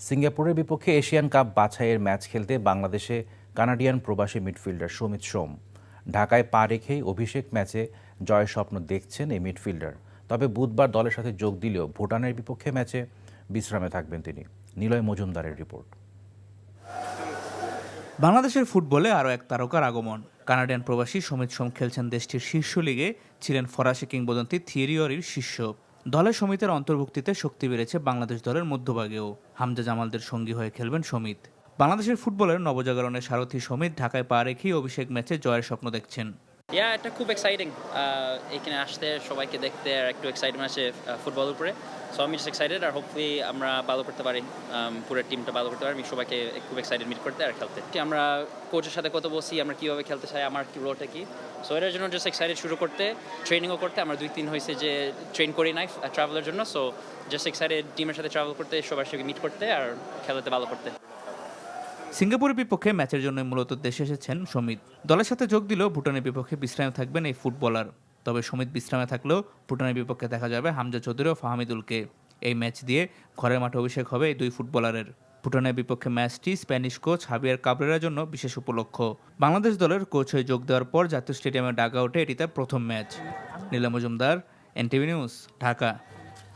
সিঙ্গাপুরের বিপক্ষে Asian cup বাছাইয়ের ম্যাচ খেলতে বাংলাদেশে কানাডিয়ান প্রবাসী মিডফিল্ডার সমিত সোম। ঢাকায় পা রেখেই অভিষেক ম্যাচে জয়ের স্বপ্ন দেখছেন এই মিডফিল্ডার। তবে বুধবার দলের সাথে যোগ দিলেও ভুটানের বিপক্ষে ম্যাচে বিশ্রামে থাকবেন তিনি। নিলয় মজুমদারের রিপোর্ট। বাংলাদেশের ফুটবলে আরও এক তারকার আগমন। কানাডিয়ান প্রবাসী সমিত সোম খেলছেন দেশটির শীর্ষ লিগে, ছিলেন ফরাসি কিংবদন্তি থিয়েরি অরির শিষ্য। দলে সমিতের অন্তর্ভুক্তিতে শক্তি বেড়েছে বাংলাদেশ দলের মধ্যভাগেও। হামজা জামালদের সঙ্গী হয়ে খেলবেন সমিত। বাংলাদেশের ফুটবলের নবজাগরণের সারথি সমিত ঢাকায় পা রেখেই অভিষেক ম্যাচে জয়ের স্বপ্ন দেখছেন। এটা খুব এক্সাইটিং এখানে আসতে, সবাইকে দেখতে, আর একটু এক্সাইটমেন্ট আছে ফুটবলের উপরে। সো আমি জাস্ট এক্সাইটেড, আর হোপফুলি আমরা ভালো করতে পারি, পুরো টিমটা ভালো করতে পারি। আমি সবাইকে খুব এক্সাইটেড মিট করতে আর খেলতে। আমরা কোচের সাথে কথা বলছি, আমরা কীভাবে খেলতে চাই, আমার কি রোলটা কি। সো এটার জন্য জাস্ট এক্সাইটেড শুরু করতে, ট্রেনিংও করতে। আমরা 2-3 হয়েছে যে ট্রেন করি নাই ট্রাভেলের জন্য। সো জাস্ট এক্সাইটেড টিমের সাথে ট্রাভেল করতে, সবার সাথে মিট করতে আর খেলাতে ভালো করতে। সিঙ্গাপুরের বিপক্ষে ম্যাচের জন্য মূলত দেশে এসেছেন সমিত। দলের সাথে যোগ দিলেও ভুটানের বিপক্ষে বিশ্রামে থাকবেন এই ফুটবলার। তবে সমিত বিশ্রামে থাকলেও ভুটানের বিপক্ষে দেখা যাবে হামজা চৌধুরী ও ফাহমিদুলকে। এই ম্যাচ দিয়ে ঘরের মাঠে অভিষেক হবে এই দুই ফুটবলারের। ভুটানের বিপক্ষে ম্যাচটি স্প্যানিশ কোচ হাবিয়ার কাবরেরার জন্য বিশেষ উপলক্ষ। বাংলাদেশ দলের কোচ হয়ে যোগ দেওয়ার পর জাতীয় স্টেডিয়ামে ডাগ আউটে এটি তার প্রথম match. Niloy Majumdar, NTV news, Dhaka.